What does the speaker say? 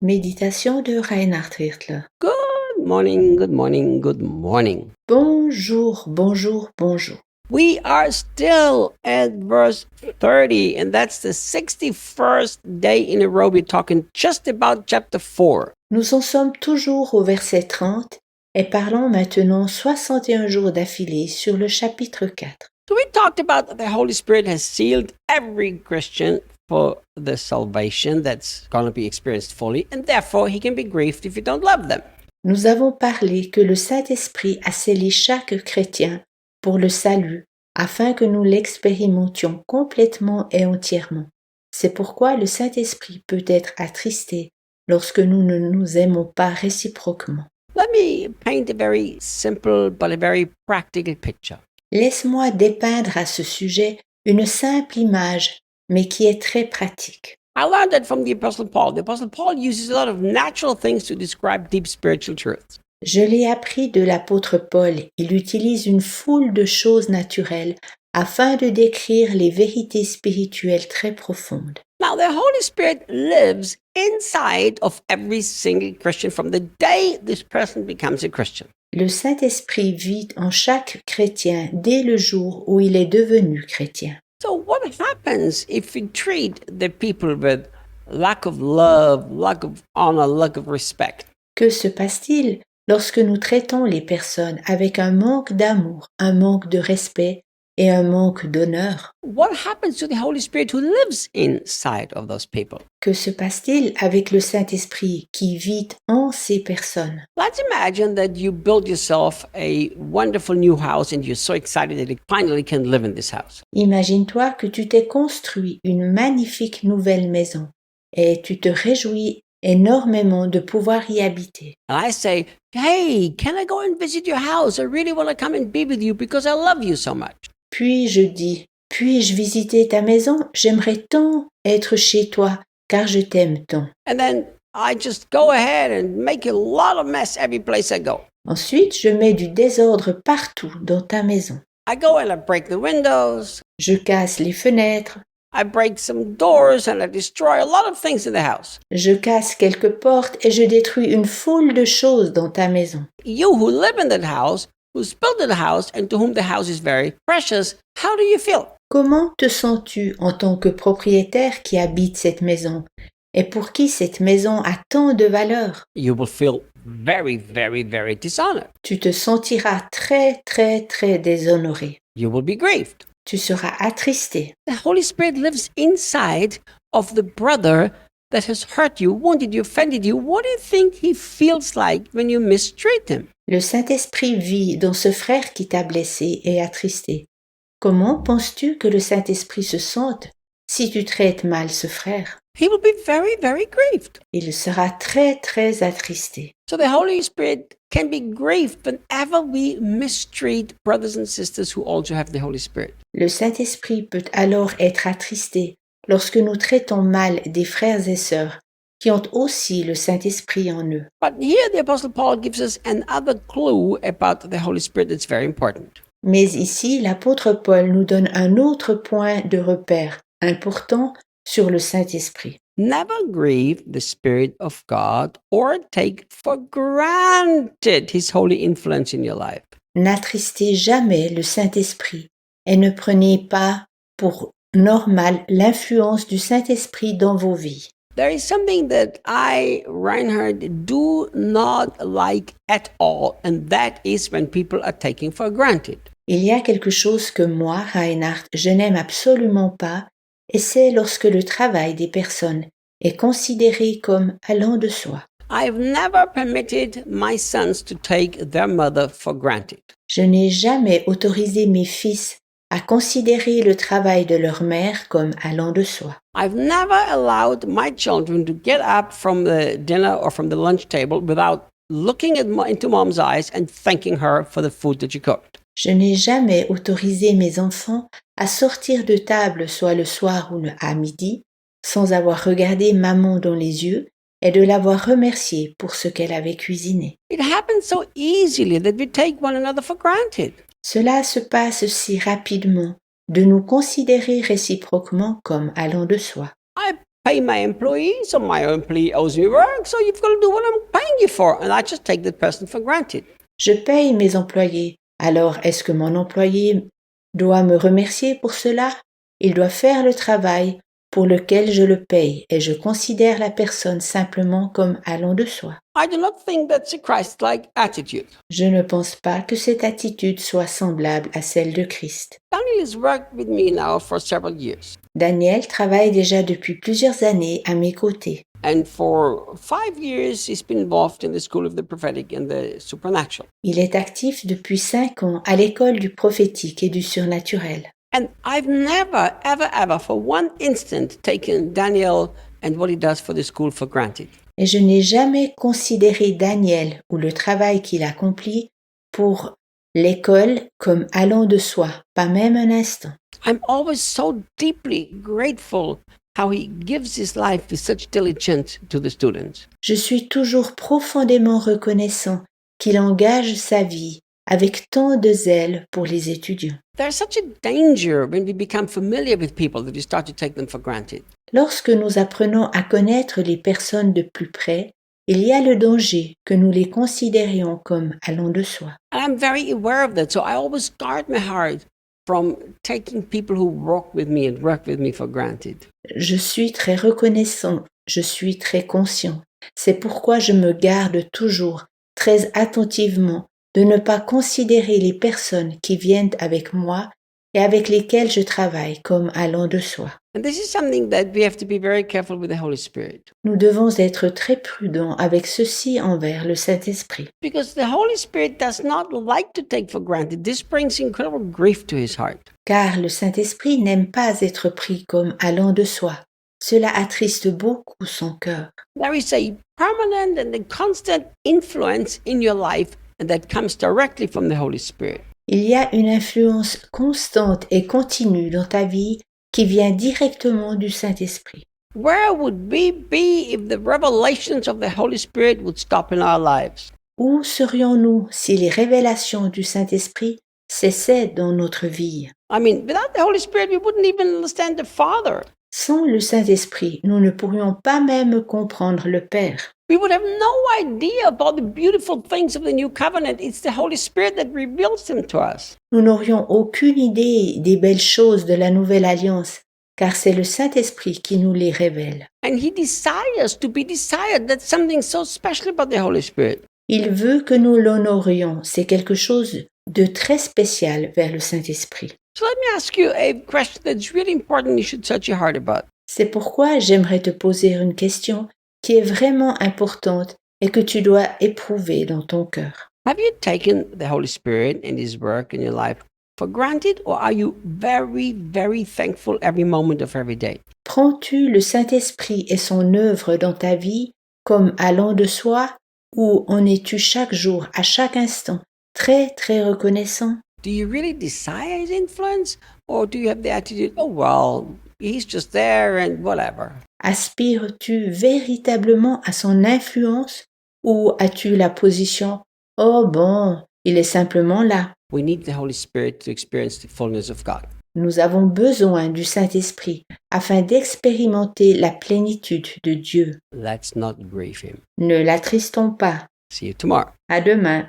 Méditation de Reinhard Hirtler. Good morning, good morning, good morning. Bonjour, bonjour, bonjour. We are still at verse 30, and that's the 61st day in a row. We're talking just about chapter 4. Nous en sommes toujours au verset 30 et parlons maintenant 61 jours d'affilée sur le chapitre 4. So we talked about that the Holy Spirit has sealed every Christian for the salvation that's going to be experienced fully, and therefore he can be grieved if you don't love them. Nous avons parlé que le Saint-Esprit a scellé chaque chrétien pour le salut, afin que nous l'expérimentions complètement et entièrement. C'est pourquoi le Saint-Esprit peut être attristé lorsque nous ne nous aimons pas réciproquement. Let me paint a very simple but a very practical picture. Laisse-moi dépeindre à ce sujet une simple image, mais qui est très pratique. I learned that from the Apostle Paul. The Apostle Paul uses a lot of natural things to describe deep spiritual truths. Je l'ai appris de l'apôtre Paul. Il utilise une foule de choses naturelles afin de décrire les vérités spirituelles très profondes. Now, the Holy Spirit lives inside of every single Christian from the day this person becomes a Christian. Le Saint-Esprit vit en chaque chrétien dès le jour où il est devenu chrétien. So, what happens if we treat the people with lack of love, lack of honor, lack of respect? Que se passe-t-il lorsque nous traitons les personnes avec un manque d'amour, un manque de respect et un manque d'honneur? What happens to the Holy Spirit who lives inside of those people? Que se passe-t-il avec le Saint-Esprit qui vit en ces personnes? Let's imagine that you build yourself a wonderful new house and you're so excited that you finally can live in this house. Imagine-toi que tu t'es construit une magnifique nouvelle maison et tu te réjouis énormément de pouvoir y habiter. And I say, hey, can I go and visit your house? I really want to come and be with you because I love you so much. Puis je dis, puis-je visiter ta maison? J'aimerais tant être chez toi car je t'aime tant. And then I just go ahead and make a lot of mess every place I go. Ensuite, je mets du désordre partout dans ta maison. I go and I break the windows. Je casse les fenêtres, I break some doors and I destroy a lot of things in the house. je casse quelques portes et je détruis une foule de choses dans ta maison. You who live in that house, who's built the house and to whom the house is very precious, how do you feel? Comment te sens-tu en tant que propriétaire qui habite cette maison et pour qui cette maison a tant de valeur? You will feel very, very, very dishonored. Tu te sentiras très, très, très déshonoré. You will be grieved. Tu seras attristé. The Holy Spirit lives inside of the brother that has hurt you, wounded you, offended you. What do you think he feels like when you mistreat him? Le Saint-Esprit vit dans ce frère qui t'a blessé et attristé. Comment penses-tu que le Saint-Esprit se sente si tu traites mal ce frère? He will be very, very grieved. Il sera très, très attristé. So the Holy Spirit can be grieved whenever we mistreat brothers and sisters who also have the Holy Spirit. Le Saint-Esprit peut alors être attristé lorsque nous traitons mal des frères et sœurs qui ont aussi le Saint-Esprit en eux. But here the Apostle Paul gives us another clue about the Holy Spirit that's very important. Mais ici, l'apôtre Paul nous donne un autre point de repère important sur le Saint-Esprit. Never grieve the Spirit of God or take for granted His holy influence in your life. N'attristez jamais le Saint-Esprit et ne prenez pas pour normal l'influence du Saint-Esprit dans vos vies. There is something that I, Reinhard, do not like at all, and that is when people are taken for granted. Il y a quelque chose que moi, Reinhard, je n'aime absolument pas, et c'est lorsque le travail des personnes est considéré comme allant de soi. I've never permitted my sons to take their mother for granted. Je n'ai jamais autorisé mes fils à considérer le travail de leur mère comme allant de soi. I've never allowed my children to get up from the dinner or from the lunch table without looking into mom's eyes and thanking her for the food that she cooked. Je n'ai jamais autorisé mes enfants à sortir de table soit le soir ou à midi sans avoir regardé maman dans les yeux et de l'avoir remerciée pour ce qu'elle avait cuisiné. It happens so easily that we take one another for granted. Cela se passe si rapidement de nous considérer réciproquement comme allant de soi. I pay my employee, so my employee owes me work, so you've got to do what I'm paying you for. And I just take that person for granted. Je paye mes employés. Alors, est-ce que mon employé doit me remercier pour cela? Il doit faire le travail pour lequel je le paye et je considère la personne simplement comme allant de soi. I do not think that's a Christ-like attitude. Je ne pense pas que cette attitude soit semblable à celle de Christ. Daniel has worked with me now for several years. Daniel travaille déjà depuis plusieurs années à mes côtés. And for 5 years, he's been involved in the School of the Prophetic and the Supernatural. Il est actif depuis 5 ans à l'école du prophétique et du surnaturel. And I've never, ever, ever, for one instant, taken Daniel and what he does for the school for granted. Et je n'ai jamais considéré Daniel ou le travail qu'il accomplit pour l'école comme allant de soi, pas même un instant. I'm always so deeply grateful how he gives his life with such diligence to the students. Je suis toujours profondément reconnaissant qu'il engage sa vie avec tant de zèle pour les étudiants. There's such a danger when we become familiar with people that we start to take them for granted. Lorsque nous apprenons à connaître les personnes de plus près, il y a le danger que nous les considérions comme allant de soi. And I'm very aware of that, so I always guard my heart from taking people who walk with me and work with me for granted. Je suis très reconnaissant, je suis très conscient. C'est pourquoi je me garde toujours très attentivement de ne pas considérer les personnes qui viennent avec moi et avec lesquelles je travaille comme allant de soi. And this is something that we have to be very careful with the Holy Spirit. Nous devons être très prudents avec ceci envers le Saint-Esprit. Because the Holy Spirit does not like to take for granted. This brings incredible grief to his heart. Car le Saint-Esprit n'aime pas être pris comme allant de soi. Cela attriste beaucoup son cœur. There is a permanent and a constant influence in your life, and that comes directly from the Holy Spirit. Il y a une influence constante et continue dans ta vie qui vient directement du Saint-Esprit. Where would we be if the revelations of the Holy Spirit would stop in our lives? Où serions-nous si les révélations du Saint-Esprit cessaient dans notre vie? I mean, without the Holy Spirit, we wouldn't even understand the Father. Sans le Saint-Esprit, nous ne pourrions pas même comprendre le Père. We would have no idea about the beautiful things of the new covenant. It's the Holy Spirit that reveals them to us. Nous n'aurions aucune idée des belles choses de la nouvelle alliance, car c'est le Saint-Esprit qui nous les révèle. And He desires to be desired. That's something so special about the Holy Spirit. Il veut que nous l'honorions. C'est quelque chose de très spécial vers le Saint-Esprit. So let me ask you a question that's really important you should search your heart about. C'est pourquoi j'aimerais te poser une question qui est vraiment importante et que tu dois éprouver dans ton cœur. Have you taken the Holy Spirit and His work in your life for granted, or are you very, very thankful every moment of every day? Prends-tu le Saint-Esprit et son œuvre dans ta vie comme allant de soi, ou en es-tu chaque jour, à chaque instant, très très reconnaissant? Do you really desire His influence, or do you have the attitude, oh well, He's just there and whatever? Aspires-tu véritablement à son influence, ou as-tu la position « Oh bon, il est simplement là ». We need the Holy Spirit to experience the fullness of God. Nous avons besoin du Saint-Esprit afin d'expérimenter la plénitude de Dieu. Let's not grieve Him. Ne l'attristons pas. See you tomorrow. À demain.